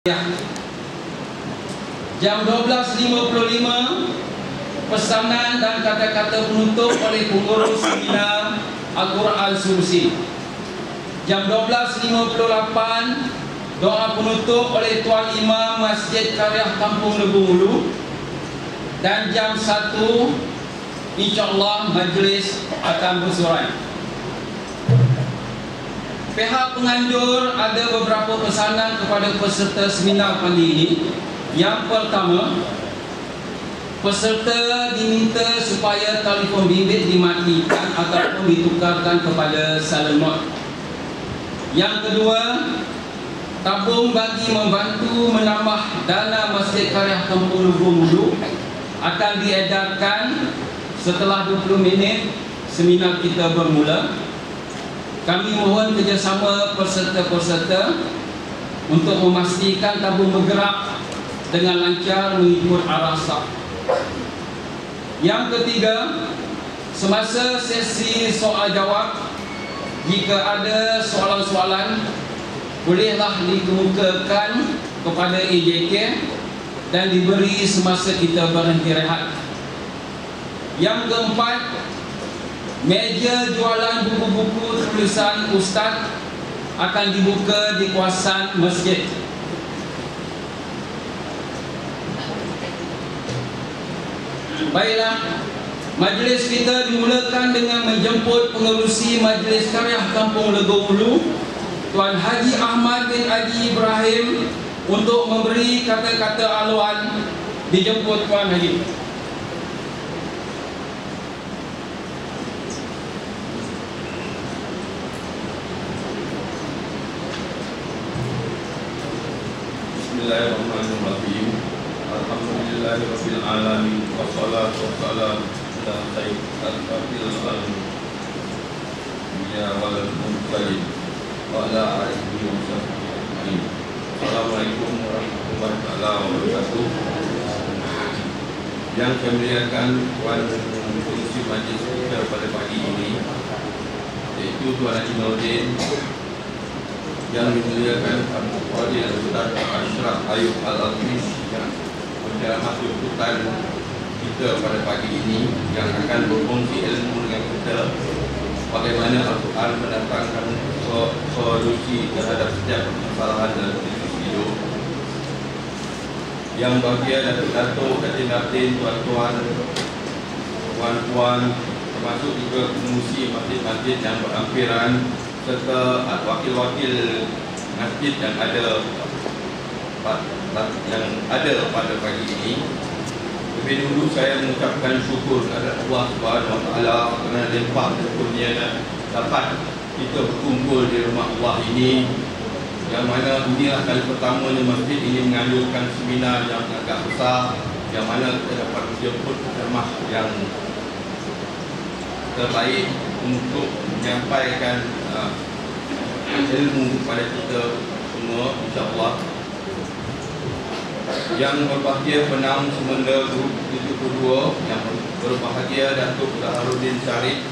Jam 12.55 pesanan dan kata-kata penutup oleh pengurus seminar Al-Quran Surusi. Jam 12.58 doa penutup oleh Tuan Imam Masjid Karyah Kampung Lebuh Ulu. Dan jam 1 insya-Allah majlis akan bersurai. Pihak penganjur ada beberapa pesanan kepada peserta seminar pagi ini. Yang pertama, peserta diminta supaya telefon bimbit dimatikan ataupun ditukarkan kepada silent mode. Yang kedua, tabung bagi membantu menambah dana Masjid Karyah Kampung Lebuh Ulu akan diedarkan setelah 20 minit seminar kita bermula. Kami mohon kerjasama peserta-peserta untuk memastikan tabung bergerak dengan lancar mengikut arah saf. Yang ketiga, semasa sesi soal jawab, jika ada soalan-soalan, bolehlah dikemukakan kepada AJK dan diberi semasa kita berhenti rehat. Yang keempat, meja jualan buku-buku tulisan Ustaz akan dibuka di kawasan masjid. Baiklah, majlis kita dimulakan dengan menjemput pengerusi Majlis Karyah Kampung Lebuh Ulu, Tuan Haji Ahmad bin Haji Ibrahim, untuk memberi kata-kata aluan. Dijemput Tuan Haji. Bismillahirrahmanirrahim. Alhamdulillahirabbil alamin wassalatu wassalamu ala sayyidil alamin ya walal mursalin wa ala alihi wa sahbihi. Assalamualaikum warahmatullahi wabarakatuh. Yang saya muliakan Tuan Pengerusi Majlis kita pada pagi ini, iaitu Tuan Haji Nordin, yang dimuliakan Abu Fadil Ustaz Ashraf Ayub Al-Almis, yang penceramah tuntutan kita pada pagi ini, yang akan berkongsi ilmu dengan kita bagaimana Al-Quran mendatangkan solusi terhadap setiap permasalahan dalam hidup. Yang bahagia Datuk-Datuk, Datin-Datin, tuan-tuan, puan-puan, termasuk juga pengurusi masjid-masjid yang berhampiran, serta wakil-wakil masjid yang ada pada pagi ini. Lebih dulu saya mengucapkan syukur kepada Allah Subhanahu Wa Taala kerana limpah kurnia dan dapat kita berkumpul di rumah Allah ini, yang mana inilah kali pertamanya masjid ini menganjurkan seminar yang agak besar, yang mana kita dapat menjemput penceramah yang terbaik untuk menyampaikan ilmu kepada kita semua, insya-Allah. Yang berbahagia Penang Semenda Grup 72, yang berbahagia Datuk Zaharuddin Syarif,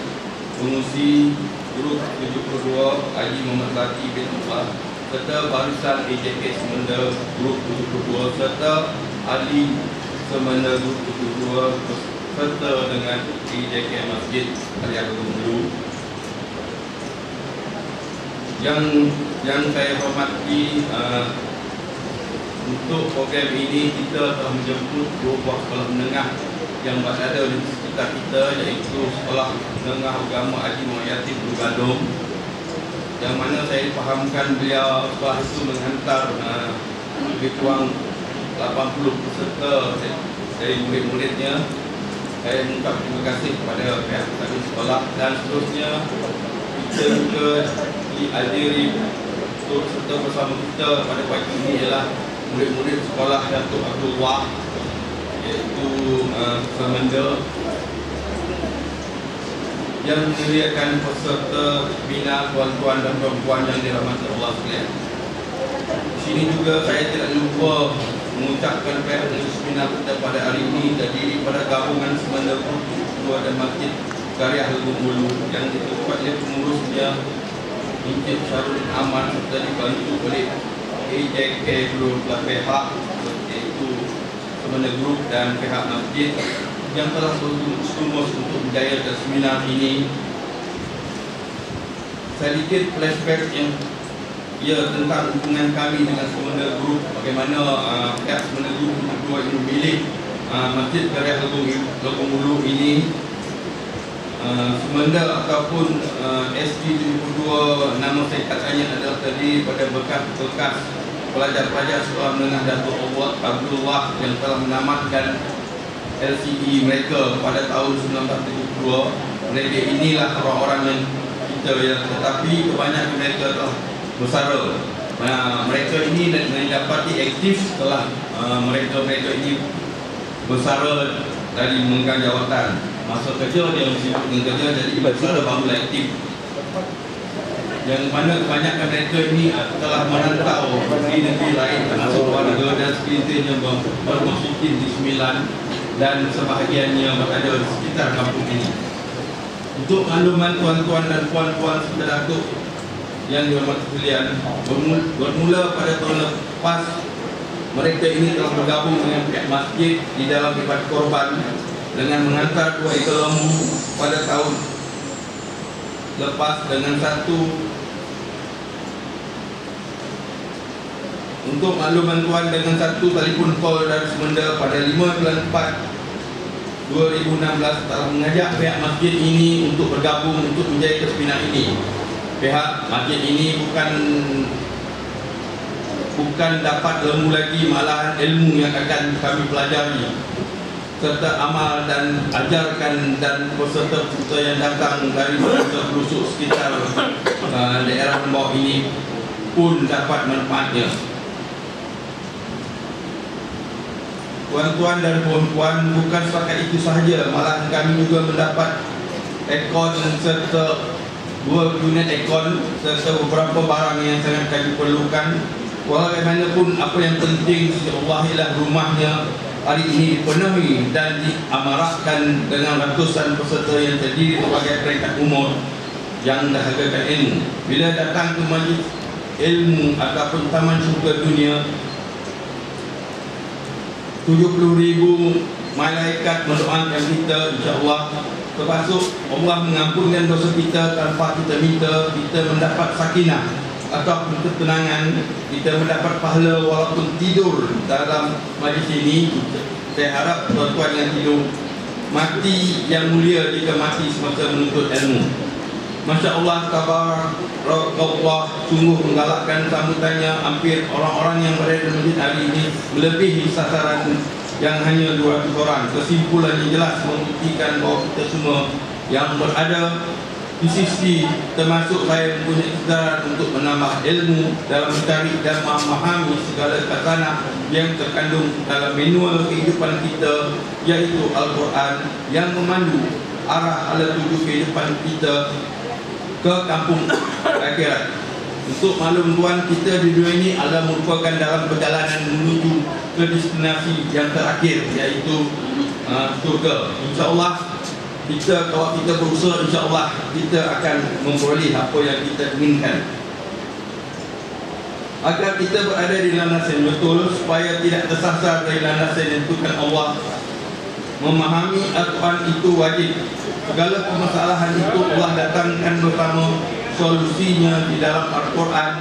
pengurusi Grup 72 Haji Muhammad Zaki bin Umar, serta barisan AJK Semenda Grup 72, serta ahli Semenda Grup 72, serta dengan AJK Masjid Karyah Lebuh Ulu. Yang saya hormati, untuk program ini kita telah menjemput dua buah sekolah menengah yang berada di sekitar kita, iaitu Sekolah Menengah Agama Haji Muhammad Yatim Ulu Gadong, yang mana saya fahamkan beliau sekolah itu menghantar lebih kurang 80 peserta dari murid-muridnya. Saya mengucap terima kasih kepada pihak kami sekolah, dan seterusnya kita juga dihadiri untuk serta bersama kita pada pagi ini ialah murid-murid sekolah Datuk Abdullah, iaitu Semenda, yang menyediakan peserta bina tuan-tuan dan perempuan yang dirahmati Allah sekalian. Di sini juga saya tidak lupa mengucapkan pihak seminar kita pada hari ini terdiri pada gabungan Semenda Grup 2 dan Masjid Karyah Lebuh Ulu, yang diketuai oleh pengurusnya Encik Syarul Aman, serta dibantu oleh AJK belah pihak iaitu Semena Group dan pihak masjid yang telah berumus untuk menjayakan seminar ini. Sedikit flashback yang tentang hubungan kami dengan Semena Group, bagaimana pihak Semena Group berdua ini memilih Masjid Karya Legong Ulu ini. Semenda ataupun SG72 nama singkatannya adalah terdiri pada bekas pelajar-pelajar sekolah menengah Datuk Abdullah yang telah menamatkan LCE mereka pada tahun 1972. Mereka inilah orang-orang yang tetapi kebanyakan mereka telah bersara. Mereka ini mendapati aktif setelah mereka ini bersara dari memegang jawatan. Masa kerja dia sibuk dengan kerja, jadi bersara baru aktif. Yang mana kebanyakan mereka ini telah merantau di negeri lain, termasuk warga dan sekitarnya bermusyrikin di Sembilan dan sebahagiannya berada di sekitar kampung ini. Untuk makluman tuan-tuan dan puan-puan saudaraku yang dihormati sekalian, bermula pada tahun lepas mereka ini telah bergabung dengan pihak masjid di dalam ibadat korban dengan mengantar 2 ekor lembu pada tahun lepas dengan satu. Untuk makluman tuan, dengan satu telefon call dari Semenda pada 5 bulan 4 2016 telah mengajak pihak masjid ini untuk bergabung untuk menjadi seminar ini. Pihak masjid ini bukan dapat lembu lagi, malahan ilmu yang akan kami pelajari serta amal dan ajarkan, dan peserta-peserta yang datang dari pelosok sekitar daerah Lembau ini pun dapat manfaatnya. Tuan-tuan dan puan-puan, bukan setakat itu sahaja, malah kami juga mendapat ekon serta 2 unit ekon serta beberapa barang yang sangat kami perlukan. Bagaimanapun apa yang penting, Allah ialah rumahnya hari ini dipenuhi dan diamarahkan dengan ratusan peserta yang terdiri berbagai peringkat umur yang dahagakan ilmu. Bila datang ke majlis ilmu ataupun taman syurga dunia, 70,000 malaikat mendoakan kita, insya-Allah. Termasuk Allah mengampunkan dosa kita tanpa kita minta. Kita mendapat sakinah ataupun ketenangan, kita mendapat pahala walaupun tidur dalam majlis ini. Saya harap tuan-tuan yang tidur mati yang mulia jika mati semasa menuntut ilmu. Masya Allah, tabarakallah, sungguh menggalakkan sambutannya. Hampir orang-orang yang berada di masjid hari ini melebihi sasaran yang hanya 200 orang. Kesimpulan yang jelas membuktikan bahawa kita semua yang berada di sisi, termasuk saya, mempunyai kesadaran untuk menambah ilmu dalam mencari dan memahami segala khazanah yang terkandung dalam manual kehidupan kita, yaitu Al-Quran yang memandu arah ala tuju kehidupan kita ke kampung akhirat. Untuk maklum tuan, kita di dunia ini adalah merupakan dalam perjalanan menuju ke destinasi yang terakhir, yaitu surga. InsyaAllah kalau kita berusaha, insyaAllah kita akan memperoleh apa yang kita inginkan. Agar kita berada di landasan yang betul, supaya tidak tersasar dari landasan yang ditentukan Allah. Memahami Al-Quran itu wajib. Segala permasalahan itu Allah datangkan bersama solusinya di dalam Al-Quran.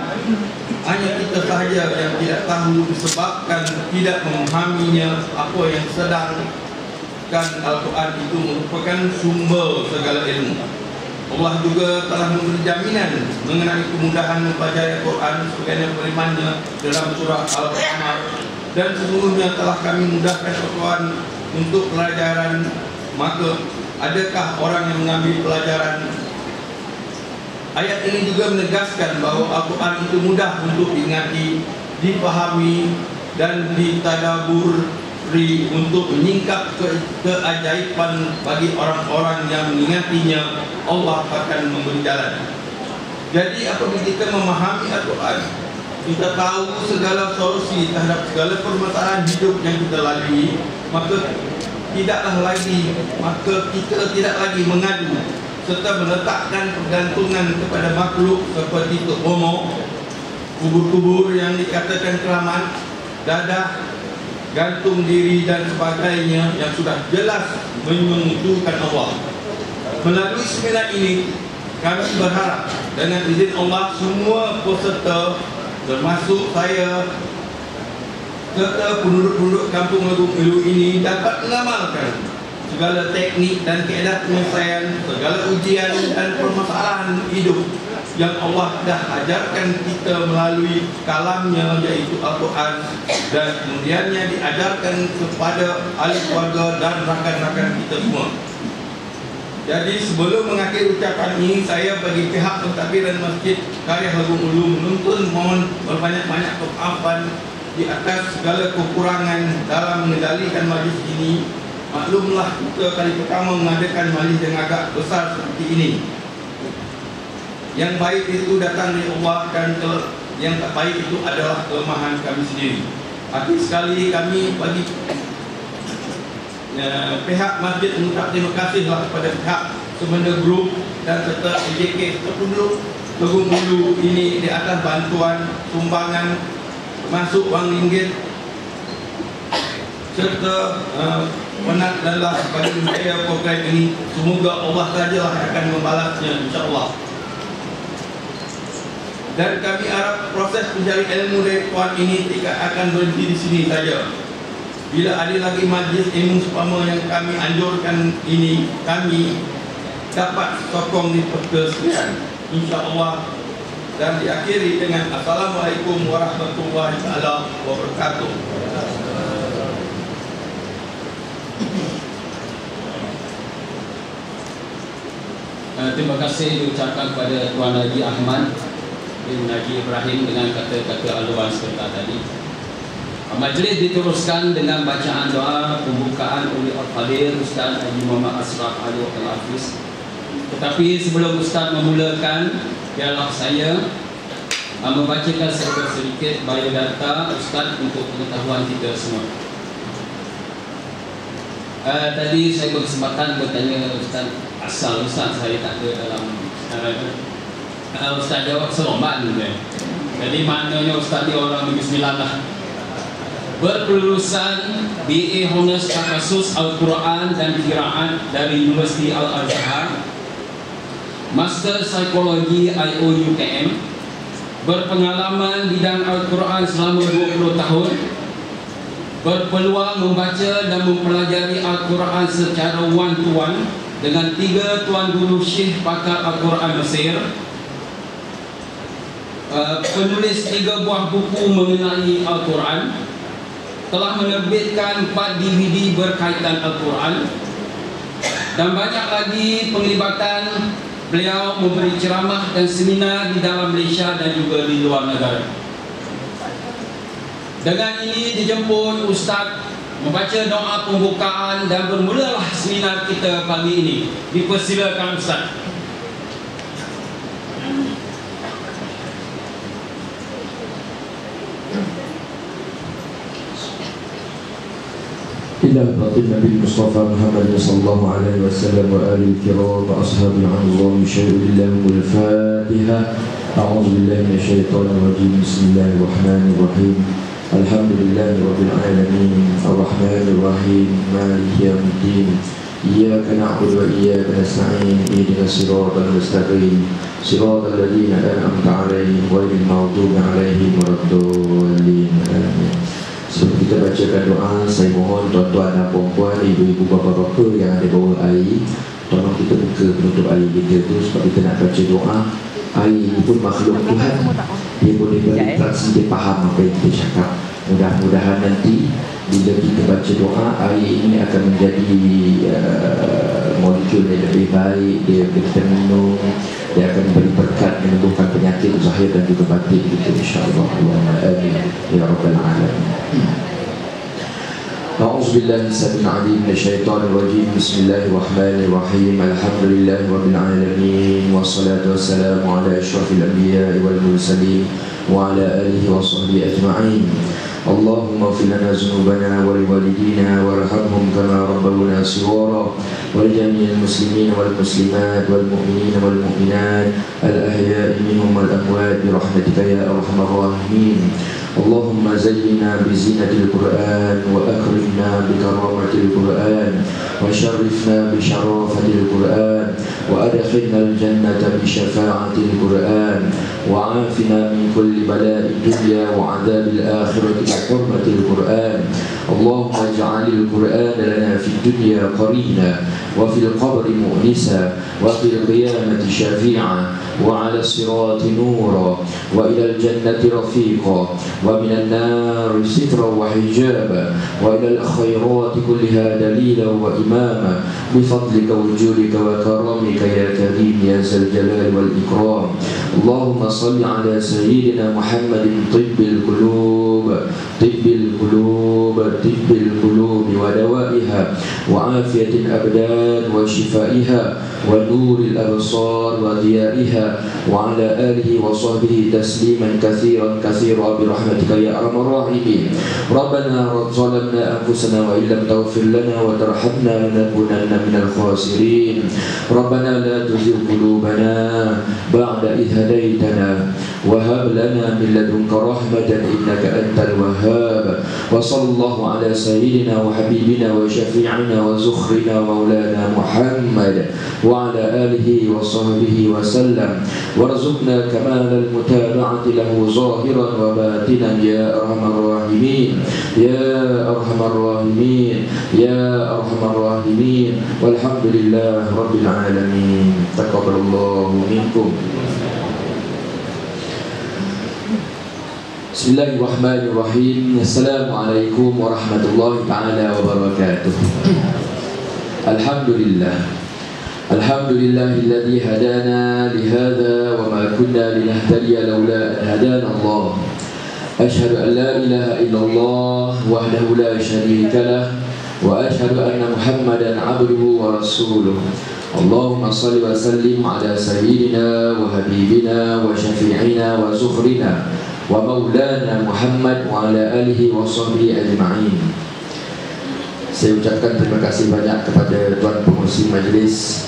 Hanya kita sahaja yang tidak tahu disebabkan tidak memahaminya apa yang sedang. Al-Quran itu merupakan sumber segala ilmu. Allah juga telah memberi jaminan mengenai kemudahan mempelajari Al-Quran sebagaimana firman-Nya dalam surah Al-Qamar. Dan sesungguhnya telah kami mudahkan Al-Quran untuk pelajaran. Maka adakah orang yang mengambil pelajaran? Ayat ini juga menegaskan bahawa Al-Quran itu mudah untuk diingati, dipahami dan ditadaburi untuk menyingkap keajaiban bagi orang-orang yang mengingatinya. Allah akan memberi jalan. Jadi apabila kita memahami Al-Quran, kita tahu segala solusi terhadap segala permasalahan hidup yang kita lalui, maka kita tidak lagi mengadu serta meletakkan pergantungan kepada makhluk seperti homo kubur-kubur yang dikatakan keramat, dadah, gantung diri dan sebagainya yang sudah jelas menunjukkan Allah. Melalui seminar ini, kami berharap dengan izin Allah semua peserta termasuk saya serta penduduk-penduduk kampung Lagu Melu ini dapat mengamalkan segala teknik dan kaedah penyelesaian segala ujian dan permasalahan hidup yang Allah dah ajarkan kita melalui kalamnya, iaitu Al-Quran, dan kemudiannya diajarkan kepada ahli keluarga dan rakan-rakan kita semua. Jadi sebelum mengakhiri ucapan ini, saya bagi pihak pentadbiran Masjid Karya Lagu Melu menuntut mohon berbanyak-banyak kemaafan di atas segala kekurangan dalam mengendalikan majlis ini. Maklumlah kita kali pertama mengadakan majlis yang agak besar seperti ini. Yang baik itu datang dari Allah dan yang tak baik itu adalah kelemahan kami sendiri. Akhir sekali kami bagi pihak masjid mengucap terima kasihlah kepada pihak Semenda Group dan serta EJK penduduk Lagu Melu ini di atas bantuan sumbangan masuk wang ringgit serta penat lelah pada menjaya program ini. Semoga Allah sajalah akan membalasnya, insya-Allah. Dan kami harap proses mencari ilmu dari Tuhan ini tidak akan berhenti di sini saja. Bila ada lagi majlis ilmu seumpama yang kami anjurkan ini, kami dapat sokong di perkesian, insya-Allah. Dan diakhiri dengan Assalamualaikum warahmatullahi wabarakatuh. Terima kasih diucapkan kepada Tuan Haji Ahmad bin Haji Ibrahim dengan kata-kata aluan sebentar tadi. Majlis diteruskan dengan bacaan doa pembukaan oleh Al-Fadhil Ustaz Haji Muhammad Ashraf Ali Al-Hafiz. Tetapi sebelum Ustaz memulakan, biarlah saya membacakan sedikit biodata Ustaz untuk pengetahuan kita semua. Tadi saya berkesempatan bertanya Ustaz asal Ustaz, saya tak ada dalam Ustaz jawab Seromban. Jadi maknanya Ustaz ni orang Negeri Sembilan lah. Berkelulusan BA Honors Takhasus Al-Quran dan Qiraat dari Universiti Al-Azhar, Master Psikologi IOUKM, berpengalaman bidang Al-Quran selama 20 tahun, berpeluang membaca dan mempelajari Al-Quran secara one-to-one dengan 3 tuan guru Syekh pakar Al-Quran Mesir, penulis 3 buah buku mengenai Al-Quran, telah menerbitkan 4 DVD berkaitan Al-Quran, dan banyak lagi penglibatan beliau memberi ceramah dan seminar di dalam Malaysia dan juga di luar negara. Dengan ini dijemput Ustaz membaca doa pembukaan dan bermulalah seminar kita pagi ini. Dipersilakan Ustaz. إلى باطل النبي المصطفى محمد صلى الله عليه وسلم وآله الكرام وأصحابه عن الله شيء لهم الفاتحة. أعوذ بالله من الشيطان الرجيم. بسم الله الرحمن الرحيم. الحمد لله رب العالمين الرحمن الرحيم مالك يوم الدين إياك نعبد وإياك نستعين اهدنا الصراط المستقيم صراط الذين أنعمت عليهم غير المغضوب عليهم ولا الضالين آمين. Sebelum kita bacakan doa, saya mohon tuan-tuan dan puan-puan, ibu-ibu, bapa-bapa yang ada bawa air, tolong kita buka penutup air kita tu sebab kita nak baca doa. Air ini pun makhluk Tuhan, dia boleh berinteraksi, dia faham apa yang kita cakap. Mudah-mudahan nanti bila kita baca doa, air ini akan menjadi molekul yang lebih baik. Dia kita minum, dia akan beri berkat menyembuhkan penyakit zahir dan juga batin kita, insya-Allah. Amin ya rabbal alamin. أعوذ بالله السميع العليم من الشيطان الرجيم. بسم الله الرحمن الرحيم. الحمد لله رب العالمين والصلاة والسلام على أشرف الأنبياء والمرسلين وعلى آله وصحبه أجمعين. اللهم اغفر لنا ذنوبنا ولوالدينا وارحمهم كما ربونا صغارا ولجميع المسلمين والمسلمات والمؤمنين والمؤمنات الأحياء منهم والأموات برحمتك يا أرحم الراحمين. اللهم زينا بزينة القرآن وأكرمنا بكرامة القرآن وشرفنا بشرافة القرآن وأدخلنا الجنة بشفاعة القرآن وعافنا من كل بلاء الدنيا وعذاب الآخرة بحرمة القرآن. اللهم اجعل القرآن لنا في الدنيا قرينا وفي القبر مؤنسا وفي القيامة شفيعا وعلى الصراط نورا وإلى الجنة رفيقا ومن النار سترا وحجابا وإلى الخيرات كلها دليلا وإماما بفضلك وجودك وكرمك يا كريم يا ذا الجلال والإكرام. اللهم صل على سيدنا محمد طب القلوب طب القلوب طب القلوب ودوائها وعافية الأبدان وشفائها ونور الأبصار وضيائها وعلى آله وصحبه تسليما كثيرا كثيرا برحمتك يا أرحم الراحمين. ربنا ظلمنا أنفسنا وإن لم تغفر لنا وترحمنا لنكونن من الخاسرين. ربنا لا تزغ قلوبنا بعد إذ هديتنا وهب لنا من لدنك رحمة إنك أنت الوهاب. وصلى الله على سيدنا وحبيبنا وشفيعنا وزخرنا مولانا محمد وعلى آله وصحبه وسلم وارزقنا كمال المتابعة له ظاهرا وباطنا يا أرحم الراحمين يا أرحم الراحمين يا أرحم الراحمين. والحمد لله رب العالمين. تقبل الله منكم. Bismillahirrahmanirrahim. Assalamualaikum warahmatullahi ta'ala wabarakatuh. Alhamdulillah. Alhamdulillahilladzi hadana lihada wa ma kunna linahtadiya laula an hadana Allah. Ashhadu an la ilaha illallah wahdahu la syarika lah wa ashhadu anna Muhammadan abduhu wa rasuluh. Allahumma salli wa sallim ala sayyidina wa habibina wa syafi'ina wa zukhrina wa maulana Muhammad wa ala alihi wa sahbihi ajma'in. Saya ucapkan terima kasih banyak kepada Tuan Pengurusi Majlis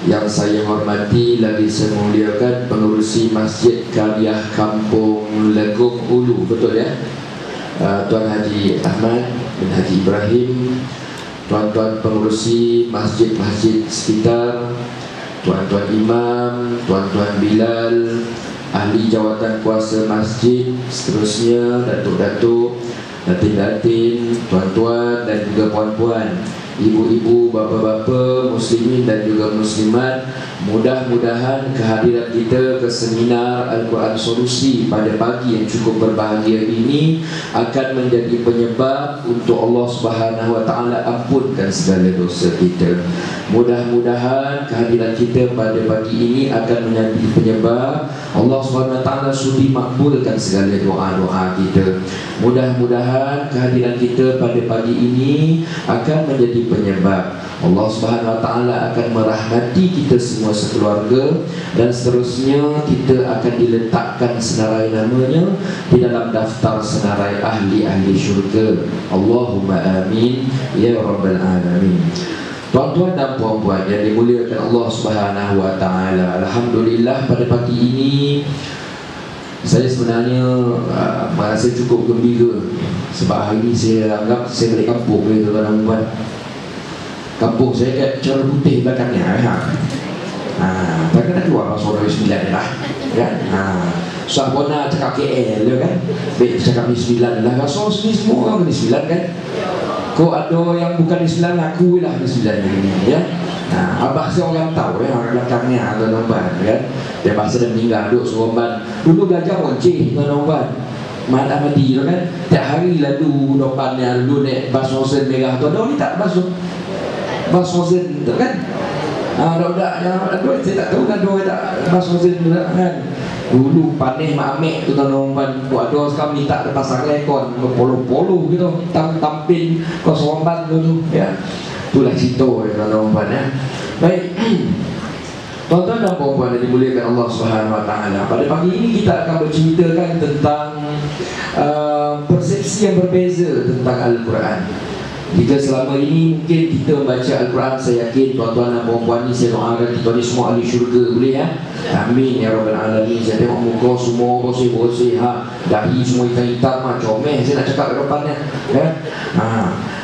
yang saya hormati lagi saya muliakan, Pengurusi Masjid Qaryah Kampung Legong Ulu, betul ya? Tuan Haji Ahmad bin Haji Ibrahim, tuan-tuan pengurusi masjid-masjid sekitar, tuan-tuan imam, tuan-tuan Bilal, ahli jawatan kuasa masjid, seterusnya datuk-datuk, datin-datin, tuan-tuan dan juga puan-puan, ibu-ibu, bapa-bapa, muslimin dan juga muslimat. Mudah-mudahan kehadiran kita ke seminar Al-Quran Solusi pada pagi yang cukup berbahagia ini akan menjadi penyebab untuk Allah Subhanahu Wa Taala ampunkan segala dosa kita. Mudah-mudahan kehadiran kita pada pagi ini akan menjadi penyebab Allah Subhanahu Wa Taala sudi makbulkan segala doa-doa kita. Mudah-mudahan kehadiran kita pada pagi ini akan menjadi penyebab Allah Subhanahu Wa Taala akan merahmati kita semua sekeluarga, dan seterusnya kita akan diletakkan senarai namanya di dalam daftar senarai ahli-ahli syurga. Allahumma amin ya rabbal alamin. Tuan-tuan dan puan-puan yang dimuliakan Allah Subhanahu Wa Taala, alhamdulillah pada pagi ini saya sebenarnya merasa cukup gembira sebab hari ini saya anggap saya balik kampung ni, tuan-tuan dan puan. Kampung saya kat Cerah Putih belakangnya Takkan dah keluar pasal 9 lah kan? Sahbona cakap KL kan? Baik cakap ni 9 lah. Pasal sini semua orang ni 9 kan? Kau ada yang bukan ni 9, aku lah ni 9 ni ya? Abah saya orang tahu ya, orang belakangnya tuan-tuan kan? Dia bahasa dia meninggal duduk Seremban. Dulu belajar Monceh tuan-tuan, Mat Ahmadi kan? Tiap hari lalu depannya dulu naik bas Rosen merah tu. Ada ni tak bas Rosen tu kan? Budak-budak yang ada, saya tak tahu kan ada tak bas Rosen kan? Dulu panih mak amek tu tuan-tuan. Buat ada sekarang minta ada pasang lekon berpuluh-puluh gitu, tampil ke Seremban tu ya. Itulah cerita tuan-tuan ya. Baik. Tuan-tuan dan puan-puan yang dimuliakan Allah Subhanahu Wa Taala, pada pagi ini kita akan berceritakan tentang persepsi yang berbeza tentang Al-Quran. Jika selama ini mungkin kita membaca Al-Quran, saya yakin tuan-tuan dan puan-puan ni, saya doakan kita ni semua ahli syurga, boleh ya? Amin ya Rabbal Alamin. Saya tengok muka semua bersih-bersih, dahi semua hitam-hitam, comel saya nak cakap ke depannya ya?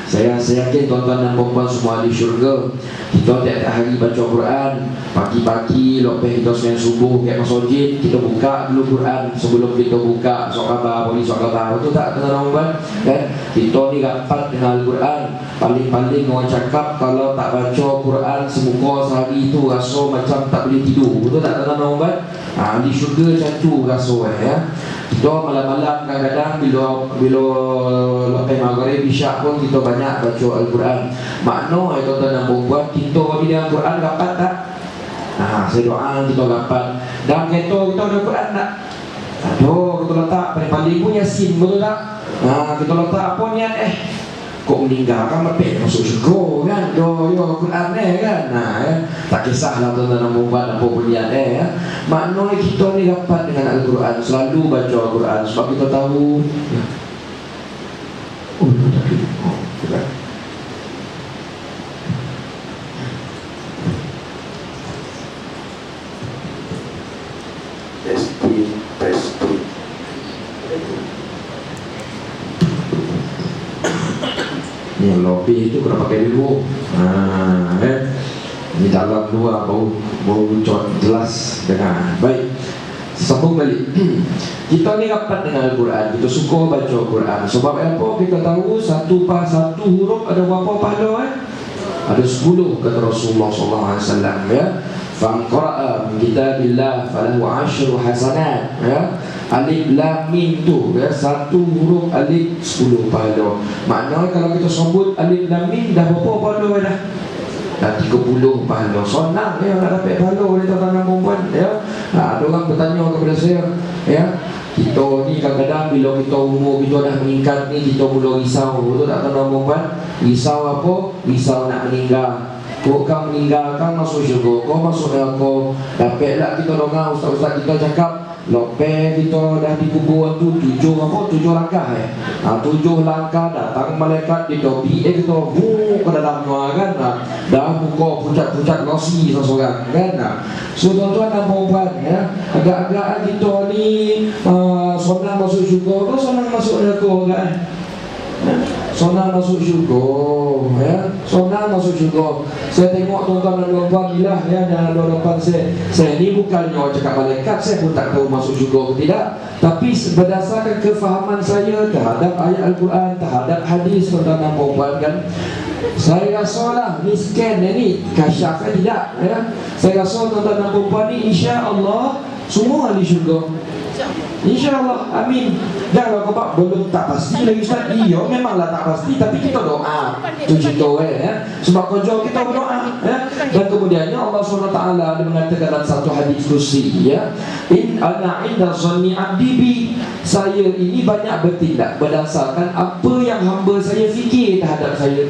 Saya yakin tuan-tuan dan puan-puan semua ahli syurga. Kita tiap-tiap hari baca Quran, pagi-pagi lepas kita sembahyang subuh kat masjid, kita buka dulu Quran sebelum kita buka surah khabar, boleh surah khabar. Betul tak tuan-tuan kan? Kita ni rapat dengan Al-Quran. Paling-paling orang cakap kalau tak baca Quran semuka sehari tu rasa macam tak boleh tidur. Betul tak tuan-tuan? Ahli syurga macam tu rasa ya. Kita malam-malam kadang-kadang bila lepas maghrib isyak pun kita banyak baca Al-Quran. Makna tuan-tuan dan puan-puan, kita bila Al-Quran rapat tak? Saya doa kita rapat. Dalam kereta kita ada Quran tak? Aduh, kita letak paling-paling pun Yasin, betul tak? Kita letak apa niat kok meninggal kan mepek masuk syurga kan? Yo Quran kan? Tak kisahlah tuan-tuan dan puan-puan apa pun niat ya. Maknanya kita ni rapat dengan Al-Quran, selalu baca Al-Quran sebab kita tahu ya. Testing. Yang lobby itu kena pakai dulu. Ini dalam luar bau jelas dengan baik. Sambung balik. Kita ni rapat dengan Al-Quran, kita suka baca Al-Quran. Sebab apa? Kita tahu satu huruf ada berapa pahala Ada 10 kata Rasulullah SAW ya. Faqra'a min kitabillah falahu 10 hasanat ya. Alif lam mim tu ya, satu huruf alif 10 pahala. Maknanya kalau kita sebut alif lam mim dah berapa pahala dah? Dah 30 pahala. Senang ya nak dapat pahala oleh tuan-tuan dan puan-puan ya. Ada orang bertanya kepada saya ya, kita ni kadang-kadang bila kita umur kita dah meningkat ni, kita mula risau. Betul tak tuan-tuan dan puan-puan? Risau apa? Risau nak meninggal. Kau kan meninggalkan masuk syurga, kau masuk neraka. Dapatlah kita dengar ustaz-ustaz kita cakap, lepas kita dah dikubur tu 7 langkah 7 langkah datang malaikat di topi kita ke dalam luar kan. Dah buka pucat-pucat nasi seseorang kan. So tuan-tuan dan puan-puan ya, agak-agak kita ni senang masuk syurga ke senang masuk neraka kan? Senang masuk syurga ya, senang masuk syurga. Saya tengok tuan-tuan dan puan-puan bila ya, dalam depan saya ni bukannya orang cakap malaikat, saya pun tak tahu masuk syurga ke tidak. Tapi berdasarkan kefahaman saya terhadap ayat Al-Quran, terhadap hadis tuan-tuan dan puan-puan kan, saya rasa lah ni scan ni kasyaf tidak ya. Saya rasa tuan-tuan dan puan-puan ni insya-Allah semua ahli syurga. InsyaAllah, amin. Dan kalau kau belum tak pasti lagi Ustaz, iya memanglah tak pasti, tapi kita doa tu cerita ya. Sebab kerja kita berdoa ya. Dan kemudiannya Allah SWT ada mengatakan dalam satu hadis kursi ya, in ana inda zanni abdi bi, saya ini banyak bertindak berdasarkan apa yang hamba saya fikir terhadap saya.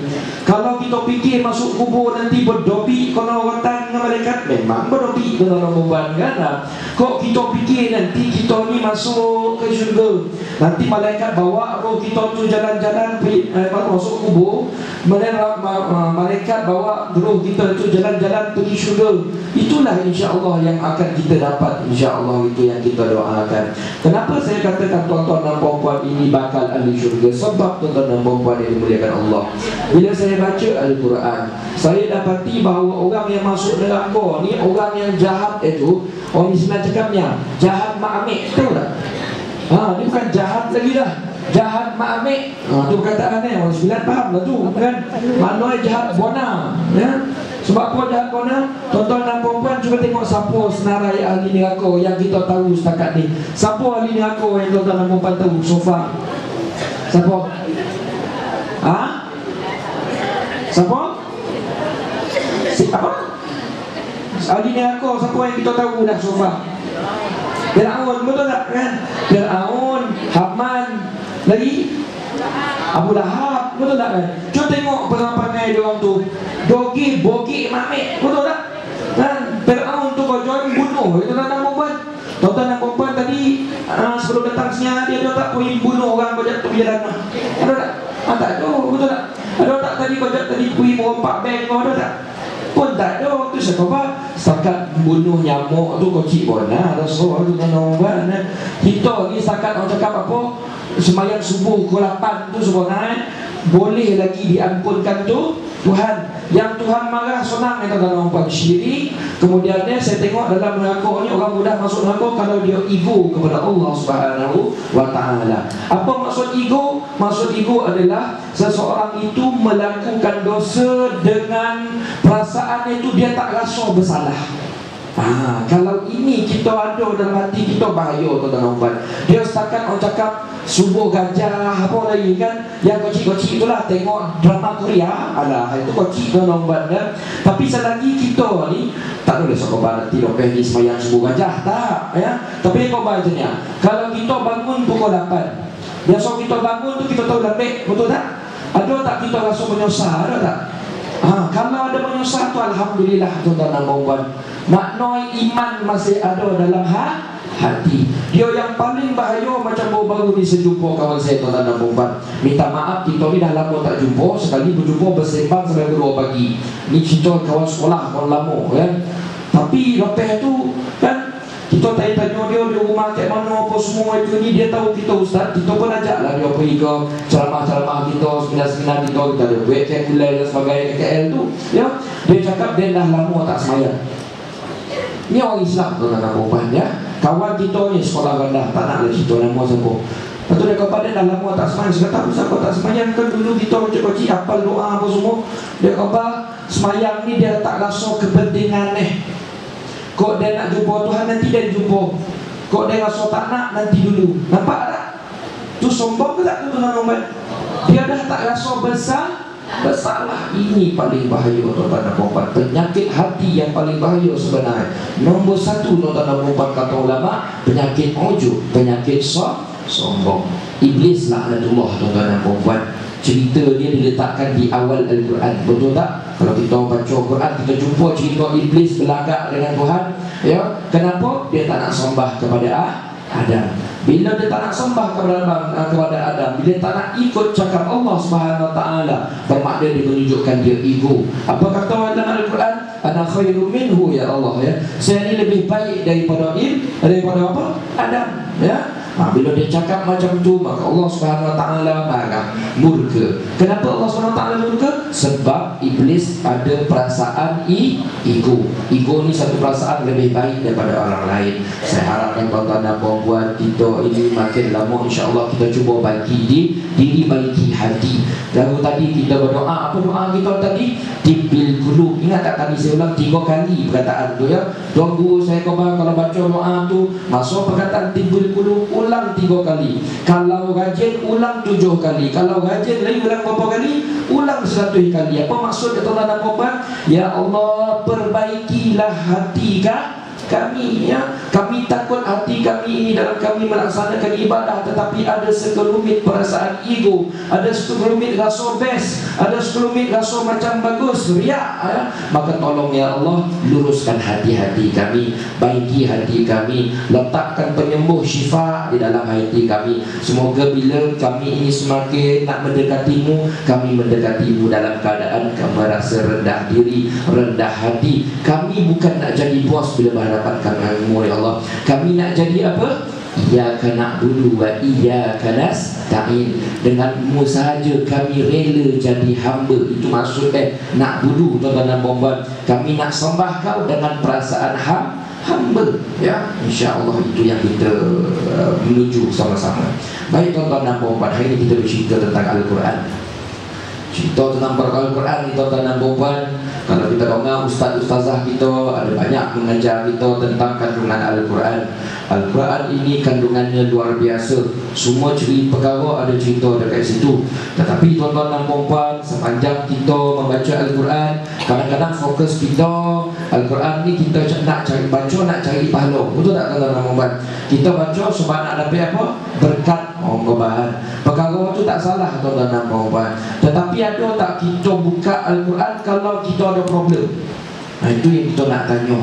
Kalau kita fikir masuk kubur nanti berdobi kena rotan dengan malaikat, memang berdobi kena rotan kan. Kok kita fikir nanti kita ni masuk ke syurga, nanti malaikat bawa roh kita tu jalan-jalan masuk kubur, malaikat bawa roh kita tu jalan-jalan pergi syurga. Itulah insya-Allah yang akan kita dapat, insya-Allah itu yang kita doakan. Kenapa saya katakan tuan-tuan dan puan-puan ini bakal ahli syurga? Sebab tuan-tuan dan puan-puan yang dimuliakan Allah, bila saya baca Al-Quran, saya dapati bahawa orang yang masuk neraka ni orang yang jahat itu, orang Islam cakapnya jahat ma'amik, tahu tak? Dia bukan jahat lagi dah, jahat ma'amik. Itu perkataan orang Islam faham lah tu kan. Maknanya jahat bona ya. Sebab apa jahat bona? Tuan-tuan dan puan-puan cuba tengok siapa senarai ahli neraka yang kita tahu setakat ni. Siapa ahli neraka yang tuan-tuan dan puan-puan tahu so far? Siapa? Siapa? Siapa? Ahli neraka siapa yang kita tahu dah so far? Fir'aun, betul tak kan? Fir'aun, Haman, lagi Abu Lahab, betul tak kan? Cuba tengok perangai dia orang tu, dogi, bogi, mamek, betul tak? Kan? Fir'aun tu join bunuh. Tuan-tuan dan puan. Tuan-tuan dan puan tadi sebelum datang sini dia tak pergi bunuh orang pada tepi jalan. Ada tak? Tak ada, betul tak? Ada tak tadi kau tadi pergi merompak bank kau ada tak? Pun tak ada. Waktu saya kata setakat bunuh nyamuk tu kecil pun Rasul tu kan. Kita ni setakat orang cakap apa, sembahyang subuh pukul 8 tu sebenarnya boleh lagi diampunkan tu Tuhan. Yang Tuhan marah senang ni tuan-tuan puan syirik. Kemudian saya tengok dalam neraka ni orang mudah masuk neraka kalau dia ego kepada Allah Subhanahu wa taala. Apa maksud ego? Maksud ego adalah seseorang itu melakukan dosa dengan perasaan itu dia tak rasa bersalah. Kalau ini kita ada dalam hati kita, bahaya tuan-tuan puan. Dia setakat orang cakap subuh gajah apa lagi kan, yang kecil-kecil itulah tengok drama Korea, alah itu kecil tuan-tuan puan kan. Tapi selagi kita ni tak boleh sekolah nanti lepas ni sembahyang subuh gajah tak ya. Tapi kau bacanya kalau kita bangun pukul 8, biasa kita bangun tu kita tahu lembek, betul tak? Ada tak kita rasa menyusah, ada tak? Kalau ada menyusah tu alhamdulillah tuan-tuan dan puan. Makna iman masih ada dalam hati. Dia yang paling bahaya macam baru-baru ni saya jumpa kawan saya tuan-tuan dan puan. Minta maaf kita ni dah lama tak jumpa. Sekali berjumpa bersembang sampai 2 pagi. Ni cerita kawan sekolah kawan lama kan. Tapi lepas tu kan kita tanya dia rumah kat mana apa semua itu ni, dia tahu kita ustaz. Kita pun ajaklah dia pergi ke ceramah-ceramah kita, seminar-seminar kita ada buat kuliah dan sebagainya KL tu ya. Dia cakap dia dah lama tak sembahyang. Ni orang Islam tuan-tuan dan puan ya. Kawan kita ni sekolah rendah, tak nak lah cerita nama siapa. Lepas tu dia kata dia dah lama tak sembahyang. Saya kata ustaz kau tak sembahyang kan dulu kita kecil-kecil hafal doa apa semua. Dia kata sembahyang ni dia tak rasa kepentingan Kok dia nak jumpa Tuhan nanti dia jumpa. Kok dia rasa tak nak nanti dulu. Nampak tak? Tu sombong ke tak tu tuan-tuan? Dia dah tak rasa bersalah. Ini paling bahaya tuan-tuan dan puan. Penyakit hati yang paling bahaya sebenarnya. Nombor 1 tuan-tuan dan puan kata ulama, penyakit ujub, penyakit sombong. Iblis laknatullah tuan-tuan dan puan. Cerita dia diletakkan di awal Al-Quran, betul tak? Kalau kita baca Quran, kita jumpa cerita iblis berlagak dengan Tuhan ya. Kenapa? Dia tak nak sembah kepada Adam. Bila dia tak nak sembah kepada Adam, bila tak nak ikut cakap Allah Subhanahu wa taala, bermakna dia menunjukkan dia ego. Apa kata dalam Al-Quran? Ana khairum minhu ya Allah ya. Saya ni lebih baik daripada apa? Adam ya. Bila dia cakap macam tu, maka Allah Subhanahu wa taala marah, murka. Kenapa Allah Subhanahu wa taala murka? Sebab iblis ada perasaan ego. Ego ni satu perasaan lebih baik daripada orang lain. Saya harapkan tuan-tuan dan puan kita ini makin lama insya-Allah kita cuba baiki diri, baiki hati. Lalu tadi kita berdoa, apa doa kita tadi? Tibil qulub. Ingat tak tadi saya ulang 3 kali perkataan tu ya. Tuan guru saya kalau baca doa tu, masuk perkataan tibil qulub ulang 3 kali. Kalau rajin ulang 7 kali. Kalau rajin lagi ulang berapa kali? Ulang 100 kali. Apa maksud tuan-tuan dan puan? Ya Allah, perbaikilah hati kami ya. Kami takut hati kami ini dalam kami melaksanakan ibadah, tetapi ada sekelumit perasaan ego, ada sekelumit rasa best, ada sekelumit rasa macam bagus, riak ya. Maka tolong ya Allah, luruskan hati-hati kami, baiki hati kami, letakkan penyembuh syifa di dalam hati kami. Semoga bila kami ini semakin nak mendekatimu, kami mendekatimu dalam keadaan kami merasa rendah diri, rendah hati. Kami bukan nak jadi bos bila berhadapan denganmu ya Allah. Kami nak jadi apa? Iyyaka na'budu wa iyyaka nasta'in. Denganmu sahaja kami rela jadi hamba. Itu maksud na'budu tuan-tuan dan puan. Kami nak sembah kau dengan perasaan hamba ya. Insya-Allah itu yang kita menuju sama-sama. Baik tuan-tuan dan puan, hari ini kita bercerita tentang Al-Quran. Cerita tentang Al-Quran ni tuan-tuan dan puan. Kalau kita dengar ustaz-ustazah kita ada banyak mengajar kita tentang kandungan Al-Quran. Al-Quran ini kandungannya luar biasa. Semua perkara ada cerita dekat situ. Tetapi tuan-tuan dan puan, sepanjang kita membaca Al-Quran, kadang-kadang fokus kita Al-Quran ni kita nak cari baca, nak cari pahala. Betul tak tuan-tuan dan puan? Kita baca sebab nak dapat apa? Berkat kebahan. Perkara tu tak salah tuan-tuan dan puan. Tetapi ada tak kita buka Al-Quran kalau kita ada problem? Itu yang kita nak tanya.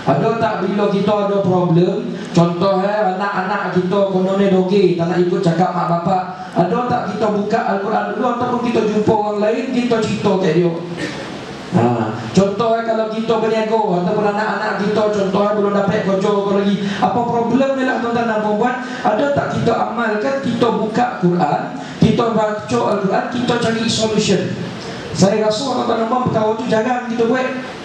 Ada tak bila kita ada problem, contoh anak-anak kita kononnya doge, tak nak ikut cakap mak bapak, ada tak kita buka Al-Quran dulu ataupun kita jumpa orang lain, kita cerita kat dia. Contoh kalau kita berniaga ataupun anak-anak kita contoh belum dapat kerja lagi, apa problem ni lah tuan-tuan dan puan-puan, ada tak kita amalkan, kita buka Quran, kita baca Al-Quran, kita cari solution. Saya rasa tuan-tuan dan puan perkara tu jarang kita buat.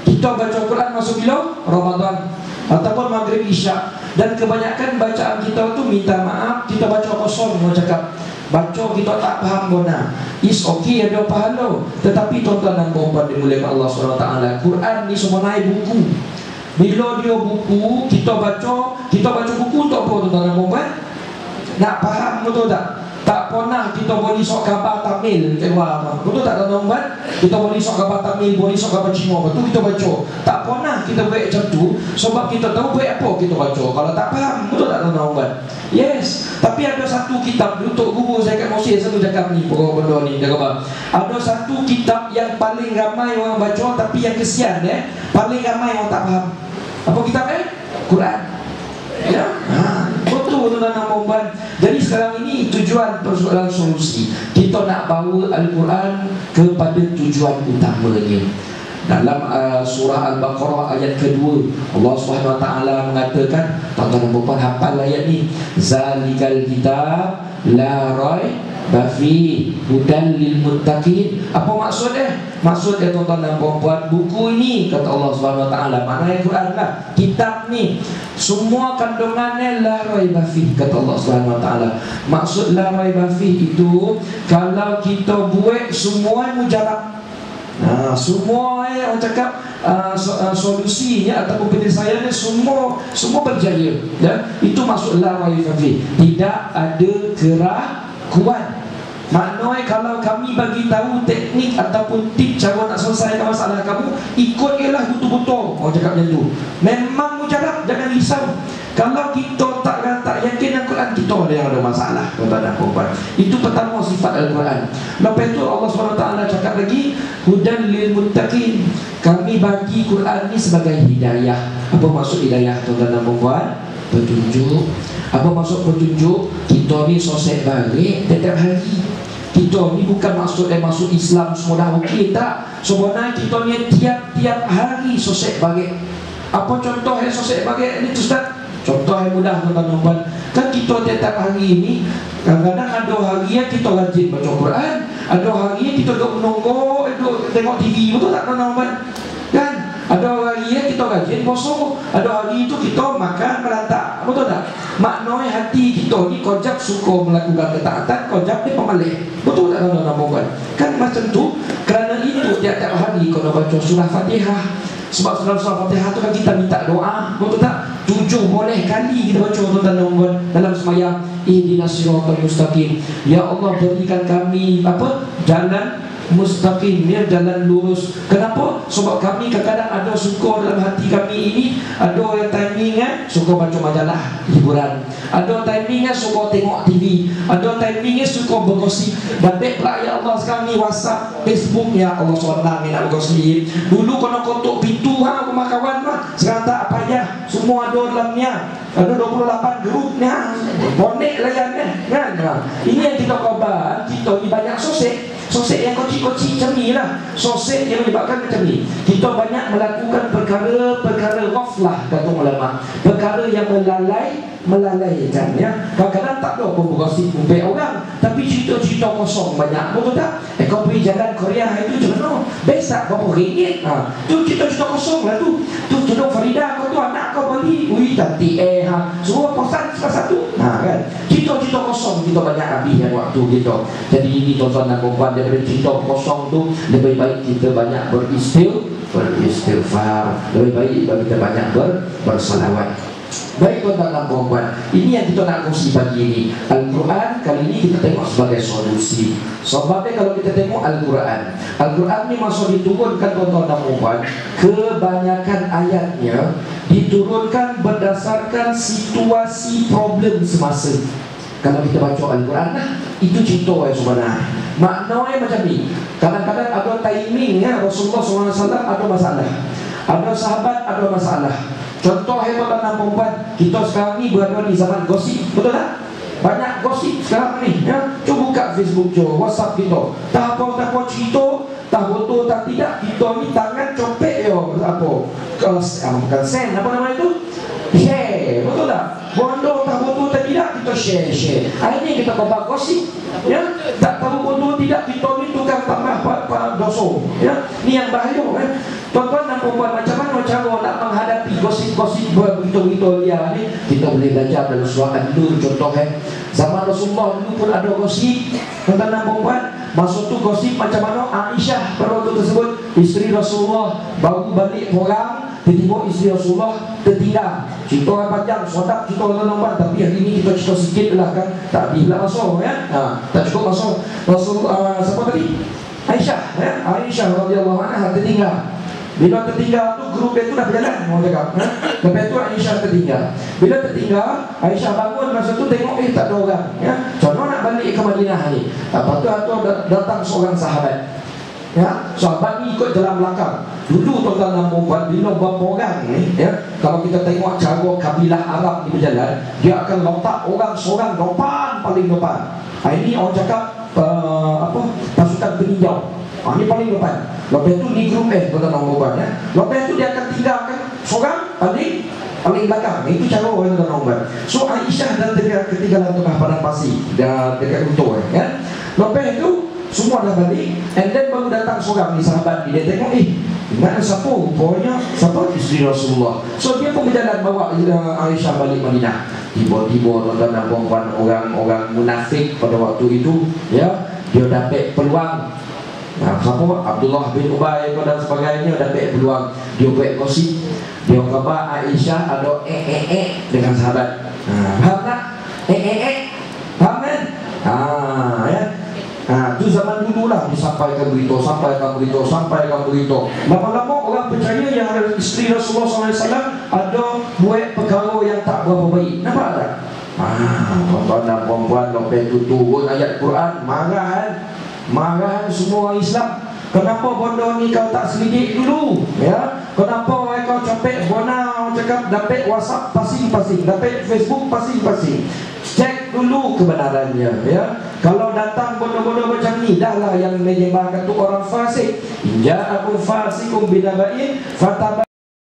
Kita baca Quran masuk bila? Ramadan ataupun Maghrib Isyak. Dan kebanyakan bacaan kita tu minta maaf, kita baca kosong, mau cakap baca kita tak faham bona. Is okay, ada pahala. Tetapi tuan-tuan dan puan-puan dimuliakan Allah SWT, Quran ni semua naik buku. Bila dia buku, kita baca buku untuk apa tuan-tuan dan puan-puan? Nak faham, betul tak? Tak pernah kita boleh sok khabar Tamil kat luar apa. Betul tak tuan-tuan? Kita boleh sok khabar Tamil, boleh sok khabar Cina, betul kita baca. Tak pernah kita buat macam tu sebab kita tahu buat apa kita baca. Kalau tak faham, betul tak tuan-tuan? Yes. Tapi ada satu kitab untuk guru saya kat Mesir selalu cakap ni, pokok benda ni dia kata. Ada satu kitab yang paling ramai orang baca tapi yang kesian paling ramai orang tak faham. Apa kitab Quran. Ya. Betul tuan-tuan dan puan. Jadi sekarang ini tujuan persoalan solusi, kita nak bawa Al-Quran kepada tujuan utamanya. Dalam surah Al-Baqarah ayat kedua, Allah SWT mengatakan, tuan-tuan dan puan hafal ayat ni, zalikal kitab la raiba fihi hudan lil muttaqin. Apa maksudnya? Maksudnya tuan-tuan dan puan, buku ini kata Allah SWT, maknanya Quran lah, kitab ni semua kandungannya la raiba fihi, kata Allah SWT. Maksud la raiba fihi itu kalau kita buat semua mujarab. Semua orang cakap solusinya ataupun penyelesaiannya semua berjaya, ya? Itu maksud la raiba fihi, tidak ada keraguan. Maknanya kalau kami bagi tahu teknik ataupun tip cara nak selesaikan masalah kamu, ikut ialah betul-betul. Orang cakap macam tu. Memang mujarab, jangan risau. Kalau kita tak yakin Al-Quran, kita yang ada masalah, tuan-tuan dan puan. Itu pertama sifat Al-Quran. Lepas itu Allah SWT cakap lagi, hudan lil muttaqin. Kami bagi Quran ni sebagai hidayah. Apa maksud hidayah tuan-tuan dan puan? Petunjuk. Apa maksud petunjuk? Kita ni sosek balik setiap hari. Kita ni bukan maksudnya masuk Islam semua dah okey, tak. Sebenarnya kita ni tiap-tiap hari sosek balik. Apa contoh yang sosek balik ni tu Ustaz? Contoh yang mudah tuan-tuan. Kan kita tiap-tiap hari ini kadang-kadang ada hari yang kita rajin baca Quran, ada hari yang kita duduk menunggu, duduk tengok TV, betul tak tuan-tuan? Kan? Ada hari yang kita rajin puasa, ada hari itu kita makan melantak, betul tak? Maknanya hati kita ni kojak suka melakukan ketaatan, kojak ni pemalih, betul tak tuan-tuan? Kan macam tu. Kerana itu tiap-tiap hari kau nak baca surah Fatihah. Sebab surah Fatihah tu kan kita minta doa, betul tak? 7 boleh kali kita baca tuan-tuan dalam semayang. Ihdinas siratal mustaqim. Ya Allah, berikan kami jalan mustaqim, ya, jalan lurus. Kenapa? Sebab kami kadang-kadang ada suka dalam hati kami ini, ada yang timingnya suka baca majalah hiburan, ada timingnya suka tengok TV, ada timingnya suka bergosip. Baik pula ya Allah sekarang ni WhatsApp, Facebook, ya Allah SWT ni nak bergosip. Dulu kena kotak pintu rumah kawan mah, sekarang tak payah, semua ada dalamnya. Ada 28 grupnya, bonek layannya kan? Ini yang kita khabar, kita ni banyak sosek yang kocik-kocik macam ni lah. Sosek yang menyebabkan macam ni. Kita banyak melakukan perkara-perkara ghaflah, kata ulama, perkara yang melalaikan, ya. Kadang-kadang tak ada apa bergosip kumpul orang, tapi cerita-cerita kosong banyak, betul tak? Kau pergi jalan Korea itu macam mana? Besak berapa ringgit? Tu cerita-cerita kosong lah tu. Tu tudung Farida kau tu anak kau beli, tanti semua pesan satu. Kan? Cerita-cerita kosong kita banyak habiskan waktu kita. Jadi ini tuan-tuan dan puan, daripada cerita kosong tu lebih baik kita banyak beristighfar, lebih baik kita banyak bersalawat. Baik tuan-tuan dan puan, ini yang kita nak kongsi pagi ini. Al-Quran kali ini kita tengok sebagai solusi. Sebabnya kalau kita tengok Al-Quran ni masa diturunkan tuan-tuan dan puan, kebanyakan ayatnya diturunkan berdasarkan situasi problem semasa. Kalau kita baca Al-Quran itu cerita yang sebenarnya. Maknanya macam ni. Kadang-kadang ada timing, ya, Rasulullah SAW ada masalah. Ada sahabat, ada masalah. Contoh hebat dan perempuan, kita sekarang ni berada di zaman gosip, betul tak? Banyak gosip sekarang ni, ya. Cuba buka Facebook, cuba WhatsApp kita. Tak apa cerita, tak betul tak tidak, kita ni tangan copek yo apa? Bukan sen, apa nama itu? Share, betul tak? Bodoh tak betul tak tidak, kita share. Hari ni kita bawa gosip, ya. Tak tahu betul tidak, kita ni tukang tambah dosa, ya. Ni yang bahaya, ya. Tuan-tuan dan puan-puan, macam mana cara nak menghadapi gosip-gosip berita-berita dia ni? Kita boleh belajar dalam surah An-Nur contoh, zaman Rasulullah dulu pun ada gosip, tuan-tuan dan puan-puan. Masa tu gosip macam mana Aisyah pada waktu tersebut, isteri Rasulullah baru balik orang, tiba-tiba isteri Rasulullah tertinggal. Cerita orang panjang, sodap cerita orang lambat, tapi hari ini kita cerita sikit lah kan. Tak habislah masa, ya. Tak cukup masa. Siapa tadi? Aisyah, ya. Aisyah radhiyallahu anha tertinggal. Bila tertinggal tu, grup itu dah berjalan, mau cakap, lepas tu Aisyah tertinggal. Bila tertinggal, Aisyah bangun masa tu tengok, tak ada orang, ya. Contoh nak balik ke Madinah ni. Lepas tu datang seorang sahabat, ya. Sahabat ni ikut jalan belakang. Dulu tuan-tuan dan puan-puan, bila berapa orang ni, ya, kalau kita tengok cara kabilah Arab ni berjalan, dia akan letak orang seorang depan, paling depan. Ini orang cakap pasukan peninjau. Ini paling depan. Lepas tu ni grup tuan-tuan dan puan, ya. Lepas tu dia akan tinggalkan seorang paling belakang. Itu cara orang tuan-tuan dan puan. So Aisyah dan ketinggalan tengah padang pasir dan dekat Guntur, ya. Lepas tu semua dah balik, and then baru datang seorang ni sahabat ni. Dia tengok, ingat siapa? Rupanya siapa? Isteri Rasulullah. So dia pun berjalan bawa Aisyah balik Madinah. Tiba-tiba tuan-tuan dan puan, orang munafik pada waktu itu, ya, dia dapat peluang. Siapa? Abdullah bin Ubay dan sebagainya dapat peluang. Dia buat gosip, dia kata Aisyah ada dengan sahabat. Faham tak? Faham kan? Ya. Itu zaman dulu lah disampaikan berita, sampaikan berita. Lama-lama orang percaya yang isteri Rasulullah SAW ada buat perkara yang tak berapa baik. Nampak tak? Tuan-tuan dan puan-puan, lepas itu turun ayat Quran, marah semua orang Islam. Kenapa bodoh ni kau tak selidik dulu, ya? Kenapa kau capek bona cakap dapat WhatsApp pasing-pasing, dapat Facebook pasing-pasing? Cek dulu kebenarannya, ya. Kalau datang bodoh-bodoh macam ni, dahlah yang menyembahkan tu orang fasik. Ja'akum fasikum binaba'in fatab